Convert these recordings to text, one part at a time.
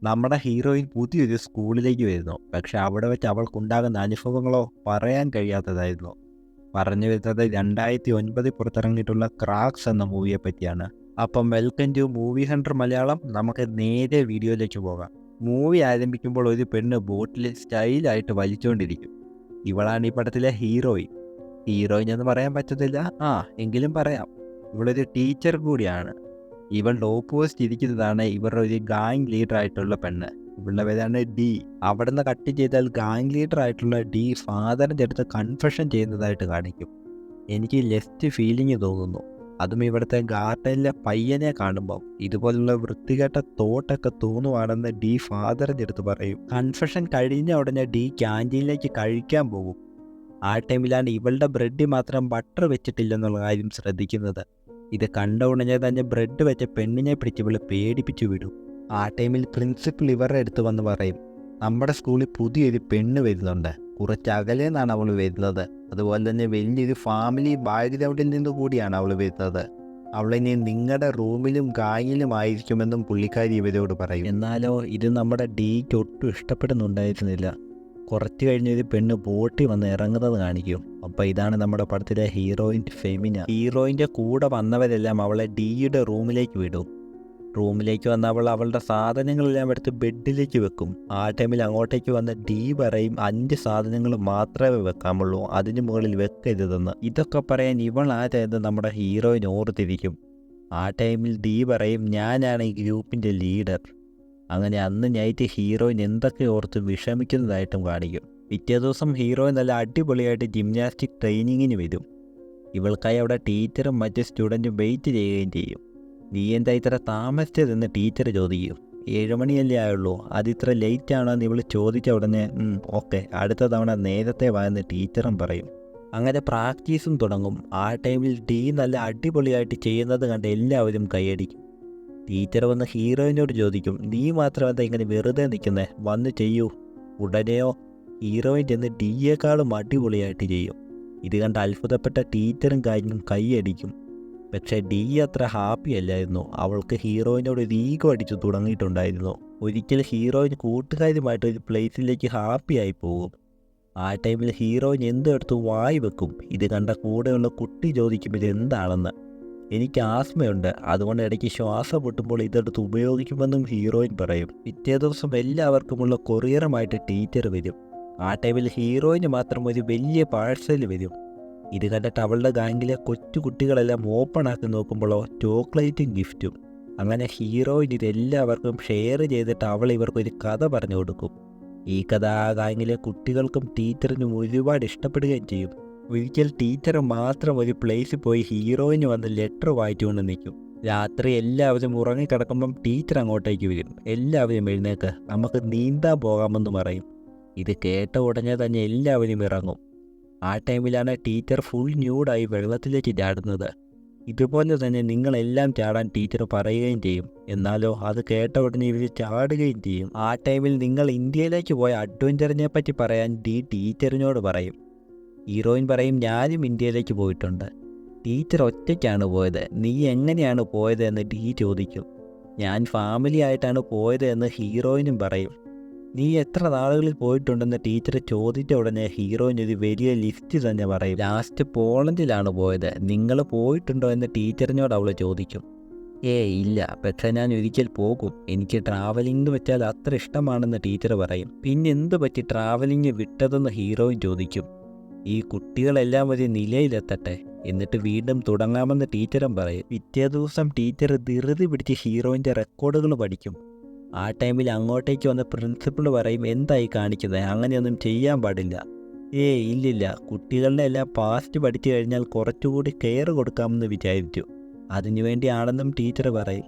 നമ്മുടെ ഹീറോയിൻ പുതിയൊരു സ്കൂളിലേക്ക് വരുന്നു. പക്ഷെ അവിടെ വെച്ച് അവൾക്കുണ്ടാകുന്ന അനുഭവങ്ങളോ പറയാൻ കഴിയാത്തതായിരുന്നു. പറഞ്ഞു വരുന്നത് 2009 പുറത്തിറങ്ങിയിട്ടുള്ള ക്രാക്സ് എന്ന മൂവിയെ പറ്റിയാണ്. അപ്പം welcome to movie hunter Malayalam. നമുക്ക് നേരെ വീഡിയോയിലേക്ക് പോകാം. മൂവി ആരംഭിക്കുമ്പോൾ ഒരു പെണ്ണ് ബോട്ടിൽ സ്റ്റൈലായിട്ട് വലിച്ചുകൊണ്ടിരിക്കും. ഇവളാണ് ഈ പടത്തിലെ ഹീറോയിൻ. ഹീറോയിൻ എന്ന് പറയാൻ പറ്റത്തില്ല, എങ്കിലും പറയാം. ഇവളൊരു ടീച്ചർ കൂടിയാണ്. ഇവളുടെ ഓപ്പോസിറ്റ് ഇരിക്കുന്നതാണ് ഇവരുടെ ഒരു ഗാങ് ലീഡർ ആയിട്ടുള്ള പെണ്ണ്. ഇവളുടെ പേരാണ് ഡി. അവിടുന്ന് കട്ട് ചെയ്താൽ ഗാങ് ലീഡർ ആയിട്ടുള്ള ഡി ഫാദറിൻ്റെ അടുത്ത് കൺഫെഷൻ ചെയ്യുന്നതായിട്ട് കാണിക്കും. എനിക്ക് ലെസ്റ്റ് ഫീലിംഗ് തോന്നുന്നു. അതും ഇവിടുത്തെ ഗാർഡനിലെ പയ്യനെ കാണുമ്പോൾ ഇതുപോലുള്ള വൃത്തികെട്ട തോട്ടൊക്കെ തോന്നുവാണെന്ന് ഡി ഫാദറിൻ്റെ അടുത്ത് പറയും. കൺഫെഷൻ കഴിഞ്ഞ ഉടനെ ഡി ക്യാൻറ്റീനിലേക്ക് കഴിക്കാൻ പോകും. ആ ടൈമിലാണ് ഇവളുടെ ബ്രെഡിൽ മാത്രം ബട്ടർ വെച്ചിട്ടില്ലെന്നുള്ള കാര്യം ശ്രദ്ധിക്കുന്നത്. ഇത് കണ്ട ഉടനെ തന്നെ ബ്രെഡ് വെച്ച പെണ്ണിനെ പിടിച്ച് ഇവള് പേടിപ്പിച്ചു വിടും. ആ ടൈമിൽ പ്രിൻസിപ്പൽ ഇവരുടെ അടുത്ത് വന്ന് പറയും, നമ്മുടെ സ്കൂളിൽ പുതിയൊരു പെണ്ണ് വരുന്നുണ്ട്. കുറച്ച് അകലെ നിന്നാണ് അവൾ വരുന്നത്. അതുപോലെ തന്നെ വലിയൊരു ഫാമിലി ബാക്ക്ഗ്രൗണ്ടിൽ നിന്ന് കൂടിയാണ് അവൾ വരുന്നത്. അവളിനി നിങ്ങളുടെ റൂമിലും ഗാങ്ങിലും ആയിരിക്കുമെന്നും പുള്ളിക്കാരി ഇവരോട് പറയും. എന്നാലോ ഇത് നമ്മുടെ ഡിക്ക് ഒട്ടും ഇഷ്ടപ്പെടുന്നുണ്ടായിരുന്നില്ല. കുറച്ച് കഴിഞ്ഞൊരു പെണ്ണ് ബോട്ടിൽ വന്ന് ഇറങ്ങുന്നത് കാണിക്കും. അപ്പോൾ ഇതാണ് നമ്മുടെ പടത്തിലെ ഹീറോയിൻ ഫെമിന. ഹീറോയിൻ്റെ കൂടെ വന്നവരെല്ലാം അവളെ ഡിയുടെ റൂമിലേക്ക് വിടും. റൂമിലേക്ക് വന്ന് അവളുടെ സാധനങ്ങളെല്ലാം എടുത്ത് ബെഡിലേക്ക് വെക്കും. ആ ടൈമിൽ അങ്ങോട്ടേക്ക് വന്ന് ഡി പറയും 5 സാധനങ്ങൾ മാത്രമേ വെക്കാമുള്ളൂ, അതിന് മുകളിൽ വെക്കരുതെന്ന്. ഇതൊക്കെ പറയാൻ ഇവൾ ആരായത് നമ്മുടെ ഹീറോയിൻ ഓർത്തിരിക്കും. ആ ടൈമിൽ ഡി പറയും, ഞാനാണ് ഈ ഗ്രൂപ്പിൻ്റെ ലീഡർ. അങ്ങനെ അന്ന് നൈറ്റ് ഹീറോയിൻ എന്തൊക്കെ ഓർത്ത് വിഷമിക്കുന്നതായിട്ടും കാണിക്കും. പിറ്റേ ദിവസം ഹീറോയിൻ നല്ല അടിപൊളിയായിട്ട് ജിംനാസ്റ്റിക് ട്രെയിനിങ്ങിന് വരും. ഇവൾക്കായി അവിടെ ടീച്ചറും മറ്റ് സ്റ്റുഡൻറ്റും വെയിറ്റ് ചെയ്യുകയും ചെയ്യും. നീ എന്താ ഇത്ര താമസിച്ചതെന്ന് ടീച്ചർ ചോദിക്കും. 7 മണിയല്ലേ ആയുള്ളൂ, അതിത്ര ലേറ്റ് ആണോ എന്ന് ഇവൾ ചോദിച്ച ഉടനെ ഓക്കെ, അടുത്ത തവണ നേരത്തെ വായെന്ന് ടീച്ചറും പറയും. അങ്ങനെ പ്രാക്ടീസും തുടങ്ങും. ആ ടൈമിൽ ഡി നല്ല അടിപൊളിയായിട്ട് ചെയ്യുന്നത് കണ്ട് എല്ലാവരും കൈയടിക്കും. ടീച്ചർ വന്ന് ഹീറോയിനോട് ചോദിക്കും, നീ മാത്രം എന്താ ഇങ്ങനെ വെറുതെ നിൽക്കുന്നേ, വന്ന് ചെയ്യൂ. ഉടനെയോ ഹീറോയിൻ ചെന്ന് ഡിയേക്കാളും അടിപൊളിയായിട്ട് ചെയ്യും. ഇത് കണ്ട് അത്ഭുതപ്പെട്ട ടീച്ചറും കാര്യവും കൈയടിക്കും. പക്ഷേ ഡി അത്ര ഹാപ്പി അല്ലായിരുന്നു. അവൾക്ക് ഹീറോയിനോട് ഒരു ഈഗോ അടിച്ചു തുടങ്ങിയിട്ടുണ്ടായിരുന്നു. ഒരിക്കൽ ഹീറോയിൻ കൂട്ടുകാരുമായിട്ട് ഒരു പ്ലേസിലേക്ക് ഹാപ്പിയായി പോകും. ആ ടൈമിൽ ഹീറോയിൻ എന്തെടുത്ത് വായി വെക്കും. ഇത് കണ്ട കൂടെയുള്ള കുട്ടി ചോദിക്കും ഇതെന്താണെന്ന്. എനിക്ക് ആസ്മയുണ്ട്, അതുകൊണ്ട് ഇടയ്ക്ക് ശ്വാസം പൊട്ടുമ്പോൾ ഇതെടുത്ത് ഉപയോഗിക്കുമെന്നും ഹീറോയിൻ പറയും. പിറ്റേ ദിവസം എല്ലാവർക്കുമുള്ള കൊറിയറുമായിട്ട് ടീച്ചർ വരും. ആ ടൈമിൽ ഹീറോയിന് മാത്രം ഒരു വലിയ പാഴ്സൽ വരും. ഇത് കണ്ടിട്ട് അവളുടെ ഗാങ്ങിലെ കൊച്ചു കുട്ടികളെല്ലാം ഓപ്പൺ ആക്കി നോക്കുമ്പോഴോ ചോക്ലേറ്റും ഗിഫ്റ്റും. അങ്ങനെ ഹീറോയിൻ ഇതെല്ലാവർക്കും ഷെയർ ചെയ്തിട്ട് അവൾ ഇവർക്കൊരു കഥ പറഞ്ഞു കൊടുക്കും. ഈ കഥ ആ ഗാങ്ങിലെ കുട്ടികൾക്കും ടീച്ചറിനും ഒരുപാട് ഇഷ്ടപ്പെടുകയും ചെയ്യും. ഒരിക്കൽ ടീച്ചർ മാത്രം ഒരു പ്ലേസിൽ പോയി ഹീറോയിന് വന്ന് ലെറ്റർ വായിച്ചുകൊണ്ട് നിൽക്കും. രാത്രി എല്ലാവരും ഉറങ്ങിക്കിടക്കുമ്പം ടീച്ചർ അങ്ങോട്ടേക്ക് വരും. എല്ലാവരും എഴുന്നേക്ക്, നമുക്ക് നീന്താൻ പോകാമെന്ന് പറയും. ഇത് കേട്ട ഉടനെ തന്നെ എല്ലാവരും ഇറങ്ങും. ആ ടൈമിലാണ് ടീച്ചർ ഫുൾ ന്യൂഡായി വെള്ളത്തിലേക്ക് ചാടുന്നത്. ഇതുപോലെ തന്നെ നിങ്ങളെല്ലാം ചാടാൻ ടീച്ചർ പറയുകയും ചെയ്യും. എന്നാലോ അത് കേട്ട ഉടനെ ഇവർ ചാടുകയും ചെയ്യും. ആ ടൈമിൽ നിങ്ങൾ ഇന്ത്യയിലേക്ക് പോയ അഡ്വഞ്ചറിനെ പറ്റി പറയാൻ ഡി ടീച്ചറിനോട് പറയും. ഹീറോയിൻ പറയും, ഞാനും ഇന്ത്യയിലേക്ക് പോയിട്ടുണ്ട്. ടീച്ചർ ഒറ്റയ്ക്കാണ് പോയത്, നീ എങ്ങനെയാണ് പോയത് എന്ന് ഡി ചോദിക്കും. ഞാൻ ഫാമിലി ആയിട്ടാണ് പോയത് എന്ന് ഹീറോയിനും പറയും. നീ എത്ര നാളുകളിൽ പോയിട്ടുണ്ടെന്ന് ടീച്ചർ ചോദിച്ച ഉടനെ ഹീറോയിൻ ഒരു വലിയ ലിസ്റ്റ് തന്നെ പറയും. ലാസ്റ്റ് പോളണ്ടിലാണ് പോയത്, നിങ്ങൾ പോയിട്ടുണ്ടോ എന്ന് ടീച്ചറിനോട് അവൾ ചോദിക്കും. ഇല്ല, പക്ഷേ ഞാൻ ഒരിക്കൽ പോകും, എനിക്ക് ട്രാവലിംഗ് എന്ന് വെച്ചാൽ അത്ര ഇഷ്ടമാണെന്ന് ടീച്ചർ പറയും. പിന്നെ എന്ത് പറ്റി ട്രാവലിംഗ് വിട്ടതെന്ന് ഹീറോയിൻ ചോദിക്കും. ഈ കുട്ടികളെല്ലാം ഒരു നിലയിലെത്തട്ടെ, എന്നിട്ട് വീണ്ടും തുടങ്ങാമെന്ന് ടീച്ചറും പറയും. പിറ്റേ ദിവസം ടീച്ചർ ധൃതി പിടിച്ച് ഹീറോയിൻ്റെ റെക്കോർഡുകൾ പഠിക്കും. ആ ടൈമിൽ അങ്ങോട്ടേക്ക് വന്ന പ്രിൻസിപ്പൾ പറയും, എന്തായി കാണിക്കുന്നത്, അങ്ങനെയൊന്നും ചെയ്യാൻ പാടില്ല. ഇല്ലില്ല, കുട്ടികളുടെ എല്ലാം പാസ്റ്റ് പഠിച്ചു കഴിഞ്ഞാൽ കുറച്ചുകൂടി കെയർ കൊടുക്കാമെന്ന് വിചാരിച്ചു, അതിനുവേണ്ടിയാണെന്നും ടീച്ചർ പറയും.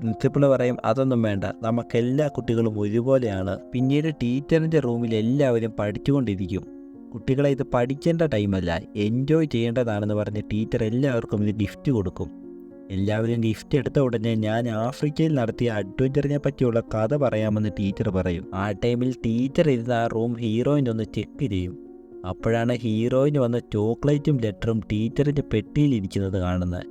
പ്രിൻസിപ്പൾ പറയും, അതൊന്നും വേണ്ട, നമുക്കെല്ലാ കുട്ടികളും ഒരുപോലെയാണ്. പിന്നീട് ടീച്ചറിൻ്റെ റൂമിൽ എല്ലാവരും പഠിച്ചുകൊണ്ടിരിക്കും. കുട്ടികളെ ഇത് പഠിക്കേണ്ട ടൈമല്ല, എൻജോയ് ചെയ്യേണ്ടതാണെന്ന് പറഞ്ഞ് ടീച്ചർ എല്ലാവർക്കും ഇത് ഗിഫ്റ്റ് കൊടുക്കും. എല്ലാവരും ഗിഫ്റ്റ് എടുത്ത ഉടനെ ഞാൻ ആഫ്രിക്കയിൽ നടത്തിയ അഡ്വഞ്ചറിനെ പറ്റിയുള്ള കഥ പറയാമെന്ന് ടീച്ചർ പറയും. ആ ടൈമിൽ ടീച്ചർ ഇരുന്ന് ആ റൂം ഹീറോയിൻ ഒന്ന് ചെക്ക് ചെയ്യും. അപ്പോഴാണ് ഹീറോയിൻ വന്ന ചോക്ലേറ്റും ലെറ്ററും ടീച്ചറിൻ്റെ പെട്ടിയിലിരിക്കുന്നത് കാണുന്നത്.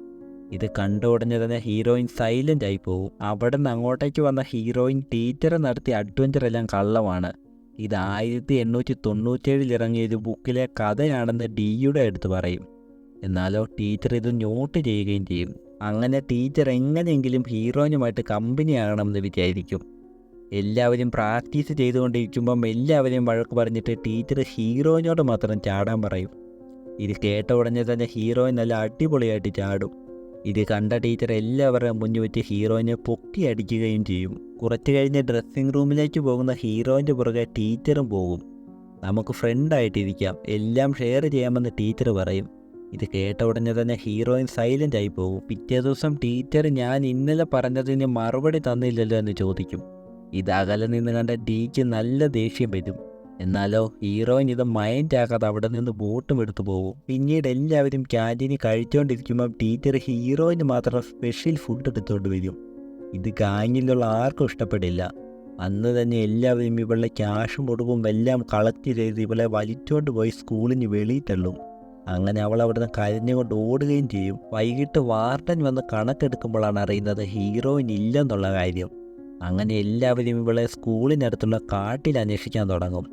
ഇത് കണ്ട ഉടനെ തന്നെ ഹീറോയിൻ സൈലൻ്റ് ആയി പോകും. അവിടെ നിന്ന് അങ്ങോട്ടേക്ക് വന്ന ഹീറോയിൻ ടീച്ചറെ നടത്തിയ അഡ്വഞ്ചർ എല്ലാം കള്ളമാണ്. ഇത് 1897 ഇറങ്ങിയ ഒരു ബുക്കിലെ കഥയാണെന്ന് ഡിയുടെ അടുത്ത് പറയും. എന്നാലോ ടീച്ചർ ഇത് നോട്ട് ചെയ്യുകയും ചെയ്യും. അങ്ങനെ ടീച്ചർ എങ്ങനെയെങ്കിലും ഹീറോയിനുമായിട്ട് കമ്പനിയാകണമെന്ന് വിചാരിക്കും. എല്ലാവരും പ്രാക്ടീസ് ചെയ്തുകൊണ്ടിരിക്കുമ്പം എല്ലാവരെയും വഴക്ക് പറഞ്ഞിട്ട് ടീച്ചർ ഹീറോയിനോട് മാത്രം ചാടാൻ പറയും. ഇത് കേട്ട ഉടനെ തന്നെ ഹീറോയിൻ നല്ല അടിപൊളിയായിട്ട് ചാടും. ഇത് കണ്ട ടീച്ചർ എല്ലാവരുടെയും മുന്നിൽ വെച്ച് ഹീറോയിനെ പൊക്കി അടിക്കുകയും ചെയ്യും. കുറച്ച് കഴിഞ്ഞ് ഡ്രസ്സിംഗ് റൂമിലേക്ക് പോകുന്ന ഹീറോയിൻ്റെ പുറകെ ടീച്ചറും പോകും. നമുക്ക് ഫ്രണ്ടായിട്ടിരിക്കാം, എല്ലാം ഷെയർ ചെയ്യാമെന്ന് ടീച്ചർ പറയും. ഇത് കേട്ട ഉടനെ തന്നെ ഹീറോയിൻ സൈലൻ്റ് ആയി പോകും. പിറ്റേ ദിവസം ടീച്ചർ ഞാൻ ഇന്നലെ പറഞ്ഞതിന് മറുപടി തന്നില്ലല്ലോ എന്ന് ചോദിക്കും. ഇത് അകലെ നിന്ന് കണ്ട ഡിക്ക് നല്ല ദേഷ്യം വരും. എന്നാലോ ഹീറോയിൻ ഇത് മൈൻഡ് ആക്കാതെ അവിടെ നിന്ന് ബോട്ടും എടുത്തു പോകും. പിന്നീട് എല്ലാവരും ക്യാൻറ്റീനിൽ കഴിച്ചുകൊണ്ടിരിക്കുമ്പോൾ ടീച്ചർ ഹീറോയിന് മാത്രം സ്പെഷ്യൽ ഫുഡ് എടുത്തുകൊണ്ട് വരും. ഇത് ഗാങ്ങിലുള്ള ആർക്കും ഇഷ്ടപ്പെടില്ല. അന്ന് തന്നെ എല്ലാവരും ഇവളുടെ ക്യാഷും ഒടുവും എല്ലാം കളക്ട് ചെയ്ത് ഇവളെ വലിച്ചുകൊണ്ട് പോയി സ്കൂളിന് വെളിയിൽ തള്ളും. അങ്ങനെ അവൾ അവിടുന്ന് കരഞ്ഞുകൊണ്ട് ഓടുകയും ചെയ്യും. വൈകിട്ട് വാർഡൻ വന്ന് കണക്കെടുക്കുമ്പോഴാണ് അറിയുന്നത് ഹീറോയിൻ ഇല്ലെന്നുള്ള കാര്യം. അങ്ങനെ എല്ലാവരും ഇവളെ സ്കൂളിനടുത്തുള്ള കാട്ടിൽ അന്വേഷിക്കാൻ തുടങ്ങും.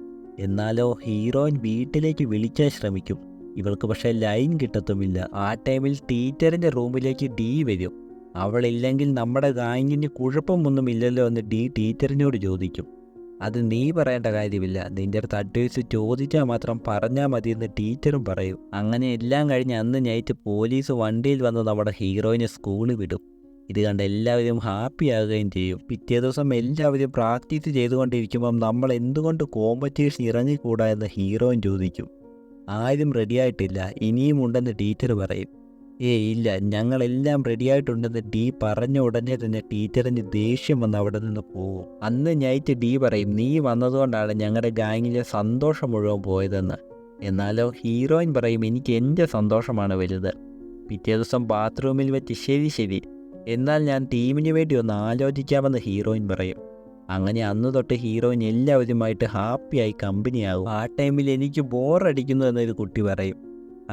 എന്നാലോ ഹീറോയിൻ വീട്ടിലേക്ക് വിളിക്കാൻ ശ്രമിക്കും. ഇവൾക്ക് പക്ഷേ ലൈൻ കിട്ടത്തുമില്ല. ആ ടൈമിൽ ടീച്ചറിൻ്റെ റൂമിലേക്ക് ഡി വരും. അവളില്ലെങ്കിൽ നമ്മുടെ ഗാങ്ങിന് കുഴപ്പമൊന്നുമില്ലല്ലോ എന്ന് ഡി ടീച്ചറിനോട് ചോദിക്കും. അത് നീ പറയേണ്ട കാര്യമില്ല, നിൻ്റെ അടുത്ത് അഡ്വൈസ് ചോദിച്ചാൽ മാത്രം പറഞ്ഞാൽ മതിയെന്ന് ടീച്ചറും പറയും. അങ്ങനെ എല്ലാം കഴിഞ്ഞ് അന്ന് നൈറ്റ് പോലീസ് വണ്ടിയിൽ വന്ന് നമ്മുടെ ഹീറോയിനെ സ്കൂളിൽ വിടും. ഇത് കണ്ട് എല്ലാവരും ഹാപ്പി ആകുകയും ചെയ്യും. പിറ്റേ ദിവസം എല്ലാവരും പ്രാക്ടീസ് ചെയ്തുകൊണ്ടിരിക്കുമ്പം നമ്മൾ എന്തുകൊണ്ട് കോമ്പറ്റീഷൻ ഇറങ്ങിക്കൂടാ എന്ന് ഹീറോയിൻ ചോദിക്കും. ആരും റെഡിയായിട്ടില്ല, ഇനിയും ഉണ്ടെന്ന് ടീച്ചർ പറയും. ഇല്ല, ഞങ്ങളെല്ലാം റെഡിയായിട്ടുണ്ടെന്ന് ഡി പറഞ്ഞ ഉടനെ തന്നെ ടീച്ചറിന് ദേഷ്യം വന്ന് അവിടെ നിന്ന് പോകും. അന്ന് നൈറ്റ് ഡി പറയും നീ വന്നതുകൊണ്ടാണ് ഞങ്ങളുടെ ഗാങ്ങിലെ സന്തോഷം മുഴുവൻ പോയതെന്ന്. എന്നാലോ ഹീറോയിൻ പറയും എനിക്ക് എൻ്റെ സന്തോഷമാണ് വലുത്. പിറ്റേ ദിവസം ബാത്റൂമിൽ വെച്ച് ശരി എന്നാൽ ഞാൻ ടീമിന് വേണ്ടി ഒന്ന് ആലോചിക്കാമെന്ന് ഹീറോയിൻ പറയും. അങ്ങനെ അന്ന് തൊട്ട് ഹീറോയിൻ എല്ലാവരുമായിട്ട് ഹാപ്പിയായി കമ്പനിയാകും. ആ ടൈമിൽ എനിക്ക് ബോറടിക്കുന്നു എന്നൊരു കുട്ടി പറയും.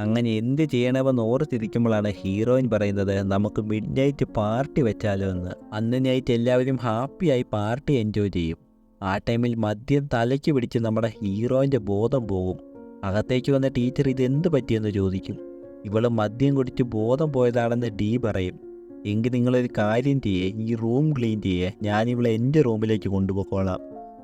അങ്ങനെ എന്ത് ചെയ്യണമെന്ന് ഓർത്തിരിക്കുമ്പോഴാണ് ഹീറോയിൻ പറയുന്നത് നമുക്ക് മിഡ് നൈറ്റ് പാർട്ടി വെച്ചാലോ എന്ന്. അന്ന് നൈറ്റ് എല്ലാവരും ഹാപ്പിയായി പാർട്ടി എൻജോയ് ചെയ്യും. ആ ടൈമിൽ മദ്യം തലയ്ക്ക് പിടിച്ച് നമ്മുടെ ഹീറോയിൻ്റെ ബോധം പോകും. അകത്തേക്ക് വന്ന ടീച്ചർ ഇതെന്ത് പറ്റിയെന്ന് ചോദിക്കും. ഇവൾ മദ്യം കുടിച്ച് ബോധം പോയതാണെന്ന് ഡി പറയും. എങ്കിൽ നിങ്ങളൊരു കാര്യം ചെയ്യേ, ഈ റൂം ക്ലീൻ ചെയ്യേ, ഞാനിവളെ എൻ്റെ റൂമിലേക്ക് കൊണ്ടുപോയിക്കോളാം.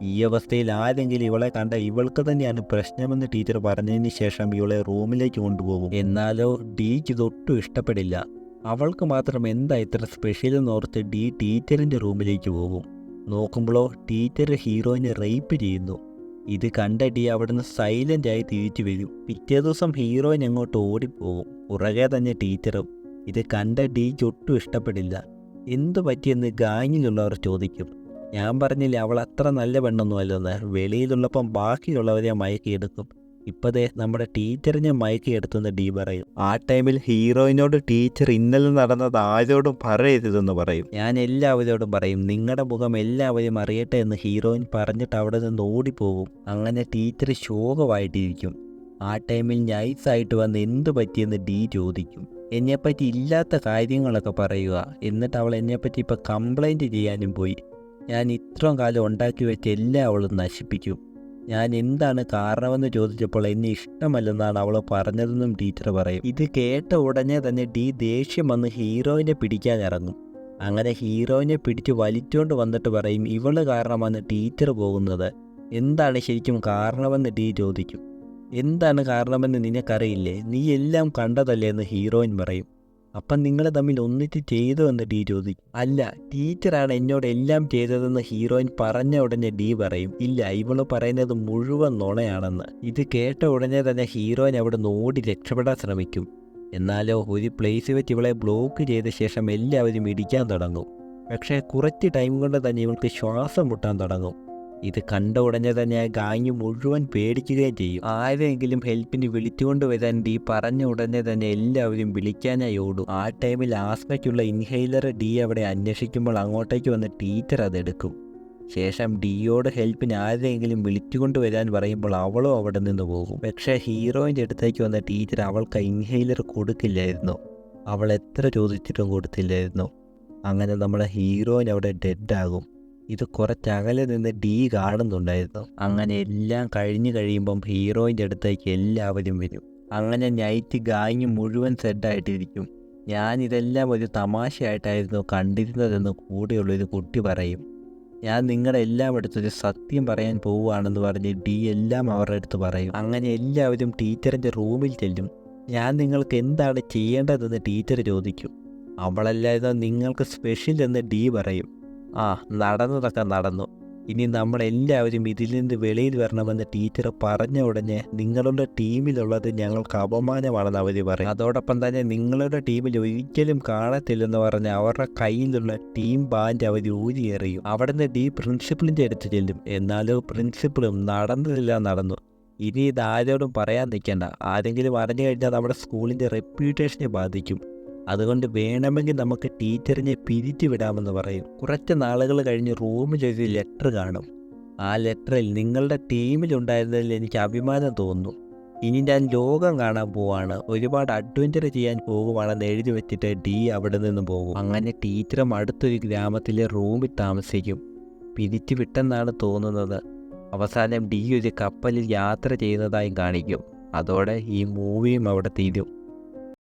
ഈ അവസ്ഥയിൽ ആരെങ്കിലും ഇവളെ കണ്ട ഇവൾക്ക് തന്നെയാണ് പ്രശ്നമെന്ന് ടീച്ചർ പറഞ്ഞതിന് ശേഷം ഇവളെ റൂമിലേക്ക് കൊണ്ടുപോകും. എന്നാലോ ഡിക്ക് ഇതൊട്ടും ഇഷ്ടപ്പെടില്ല. അവൾക്ക് മാത്രം എന്താ ഇത്ര സ്പെഷ്യൽ എന്നോർത്ത് ഡി ടീച്ചറിൻ്റെ റൂമിലേക്ക് പോകും. നോക്കുമ്പോഴോ ടീച്ചർ ഹീറോയിനെ റേപ്പ് ചെയ്യുന്നു. ഇത് കണ്ട ഡി അവിടുന്ന് സൈലൻ്റായി തിരിച്ചു വരും. പിറ്റേ ദിവസം ഹീറോയിൻ അങ്ങോട്ട് ഓടിപ്പോകും, പുറകെ തന്നെ ടീച്ചറും. ഇത് കണ്ട ഡിക്ക് ഒട്ടും ഇഷ്ടപ്പെടില്ല. എന്തു പറ്റിയെന്ന് ഗാങ്ങിലുള്ളവർ ചോദിക്കും. ഞാൻ പറഞ്ഞില്ലേ അവൾ അത്ര നല്ല പെണ്ണൊന്നും അല്ലെന്ന്. വെളിയിലുള്ളപ്പം ബാക്കിയുള്ളവരെ മയക്കിയെടുക്കും. ഇപ്പതേ നമ്മുടെ ടീച്ചറിനെ മയക്കിയെടുത്തെന്ന് ഡി പറയും. ആ ടൈമിൽ ഹീറോയിനോട് ടീച്ചർ ഇന്നലെ നടന്നത് ആരോടും പറയരുതെന്ന് പറയും. ഞാൻ എല്ലാവരോടും പറയും, നിങ്ങളുടെ മുഖം എല്ലാവരും അറിയട്ടെ എന്ന് ഹീറോയിൻ പറഞ്ഞിട്ട് അവിടെ നിന്ന് ഓടിപ്പോകും. അങ്ങനെ ടീച്ചർ ശോകമായിട്ടിരിക്കും. ആ ടൈമിൽ നൈസായിട്ട് വന്ന് എന്ത് പറ്റിയെന്ന് ഡി ചോദിക്കും. എന്നെപ്പറ്റി ഇല്ലാത്ത കാര്യങ്ങളൊക്കെ പറയുക. എന്നിട്ട് അവൾ എന്നെപ്പറ്റി ഇപ്പം കംപ്ലൈൻറ്റ് ചെയ്യാനും പോയി. ഞാൻ ഇത്രയും കാലം ഉണ്ടാക്കി വെച്ച എല്ലാം അവൾ നശിപ്പിക്കും. ഞാൻ എന്താണ് കാരണമെന്ന് ചോദിച്ചപ്പോൾ എന്നെ ഇഷ്ടമല്ലെന്നാണ് അവൾ പറഞ്ഞതെന്നും ടീച്ചർ പറയും. ഇത് കേട്ട ഉടനെ തന്നെ ഡി ദേഷ്യം വന്ന് ഹീറോയിനെ പിടിക്കാൻ ഇറങ്ങും. അങ്ങനെ ഹീറോയിനെ പിടിച്ച് വലിച്ചുകൊണ്ട് വന്നിട്ട് പറയും ഇവള് കാരണമാണ് ടീച്ചർ പോകുന്നത്. എന്താണ് ശരിക്കും കാരണമെന്ന് ഡി ചോദിക്കും. എന്താണ് കാരണമെന്ന് നിനക്കറിയില്ലേ, നീ എല്ലാം കണ്ടതല്ലേ എന്ന് ഹീറോയിൻ പറയും. അപ്പം നിങ്ങൾ തമ്മിൽ ഒന്നിച്ച് ചെയ്തോ എന്ന് ഡി ചോദിക്കും. അല്ല, ടീച്ചറാണ് എന്നോട് എല്ലാം ചെയ്തതെന്ന് ഹീറോയിൻ പറഞ്ഞ ഉടനെ ഡി പറയും. ഇല്ല, ഇവള് പറയുന്നത് മുഴുവൻ നുണയാണെന്ന്. ഇത് കേട്ട ഉടനെ തന്നെ ഹീറോയിൻ അവിടെ നിന്ന് ഓടി രക്ഷപ്പെടാൻ ശ്രമിക്കും. എന്നാലോ ഒരു പ്ലേസ് വെച്ച് ഇവളെ ബ്ലോക്ക് ചെയ്ത ശേഷം എല്ലാവരും ഇടിക്കാൻ തുടങ്ങും. പക്ഷേ കുറച്ച് ടൈം കൊണ്ട് തന്നെ ഇവൾക്ക് ശ്വാസം മുട്ടാൻ തുടങ്ങും. ഇത് കണ്ട ഉടനെ തന്നെ ഗാങ് മുഴുവൻ പേടിക്കുകയും ചെയ്യും. ആരെങ്കിലും ഹെൽപ്പിന് വിളിച്ചുകൊണ്ട് വരാൻ ഡി പറഞ്ഞ ഉടനെ തന്നെ എല്ലാവരും വിളിക്കാനായി ഓടും. ആ ടൈമിൽ ആസ്മയ്ക്കുള്ള ഇൻഹെയിലർ ഡി അവിടെ അന്വേഷിക്കുമ്പോൾ അങ്ങോട്ടേക്ക് വന്ന് ടീച്ചർ അതെടുക്കും. ശേഷം ഡിയോട് ഹെൽപ്പിന് ആരെങ്കിലും വിളിച്ചുകൊണ്ട് വരാൻ പറയുമ്പോൾ അവളും അവിടെ നിന്ന് പോകും. പക്ഷേ ഹീറോയിൻ്റെ അടുത്തേക്ക് വന്ന ടീച്ചർ അവൾക്ക് ഇൻഹെയിലർ കൊടുക്കില്ലായിരുന്നു. അവൾ എത്ര ചോദിച്ചിട്ടും കൊടുത്തില്ലായിരുന്നു. അങ്ങനെ നമ്മുടെ ഹീറോയിൻ അവിടെ ഡെഡാകും. ഇത് കുറച്ചകലെ നിന്ന് ഡി കാണുന്നുണ്ടായിരുന്നു. അങ്ങനെ എല്ലാം കഴിഞ്ഞ് കഴിയുമ്പം ഹീറോയിൻ്റെ അടുത്തേക്ക് എല്ലാവരും വരും. അങ്ങനെ നൈറ്റ് ഗാങ് മുഴുവൻ സെഡായിട്ടിരിക്കും. ഞാനിതെല്ലാം ഒരു തമാശയായിട്ടായിരുന്നു കണ്ടിരുന്നതെന്ന് കൂടെയുള്ളൊരു കുട്ടി പറയും. ഞാൻ നിങ്ങളുടെ എല്ലാം അടുത്തൊരു സത്യം പറയാൻ പോവുകയാണെന്ന് പറഞ്ഞ് ഡി എല്ലാം അവരുടെ അടുത്ത് പറയും. അങ്ങനെ എല്ലാവരും ടീച്ചറിൻ്റെ റൂമിൽ ചെല്ലും. ഞാൻ നിങ്ങൾക്ക് എന്താണ് ചെയ്യേണ്ടതെന്ന് ടീച്ചർ ചോദിക്കും. അവളല്ലാതെ നിങ്ങൾക്ക് സ്പെഷ്യൽ എന്ന് ഡി പറയും. ആ, നടന്നതൊക്കെ നടന്നു. ഇനി നമ്മളെല്ലാവരും ഇതിൽ നിന്ന് വെളിയിൽ വരണമെന്ന് ടീച്ചർ പറഞ്ഞ ഉടനെ നിങ്ങളുടെ ടീമിലുള്ളത് ഞങ്ങൾക്ക് അപമാനമാണെന്ന് അവർ പറയും. അതോടൊപ്പം തന്നെ നിങ്ങളുടെ ടീമിൽ ഒരിക്കലും കാണത്തില്ലെന്ന് പറഞ്ഞ് അവരുടെ കയ്യിലുള്ള ടീം ബാൻഡ് അവർ ഊരിയെറിയും. അവിടെ നിന്ന് ഡി പ്രിൻസിപ്പളിൻ്റെ അടുത്ത് ചെല്ലും. എന്നാലും പ്രിൻസിപ്പളും നടന്നു. ഇനി ഇത് ആരോടും പറയാൻ നിൽക്കണ്ട. ആരെങ്കിലും അറിഞ്ഞു കഴിഞ്ഞാൽ നമ്മുടെ സ്കൂളിൻ്റെ റെപ്യൂട്ടേഷനെ ബാധിക്കും. അതുകൊണ്ട് വേണമെങ്കിൽ നമുക്ക് ടീച്ചറിനെ പിരിച്ചു വിടാമെന്ന് പറയും. കുറച്ച് നാളുകൾ കഴിഞ്ഞ് റൂമിലൊരു ലെറ്റർ കാണും. ആ ലെറ്ററിൽ നിങ്ങളുടെ ടീമിലുണ്ടായിരുന്നതിൽ എനിക്ക് അഭിമാനം തോന്നുന്നു. ഇനി ഞാൻ ലോകം കാണാൻ പോവാണ്, ഒരുപാട് അഡ്വഞ്ചർ ചെയ്യാൻ പോകുവാണെന്ന് എഴുതി വെച്ചിട്ട് ഡി അവിടെ നിന്ന് പോകും. അങ്ങനെ ടീച്ചറും അടുത്തൊരു ഗ്രാമത്തിലെ റൂമിൽ താമസിക്കും. പിരിച്ചു വിട്ടെന്നാണ് തോന്നുന്നത്. അവസാനം ഡി ഒരു കപ്പലിൽ യാത്ര ചെയ്യുന്നതായും കാണിക്കും. അതോടെ ഈ മൂവിയും അവിടെ തീരും.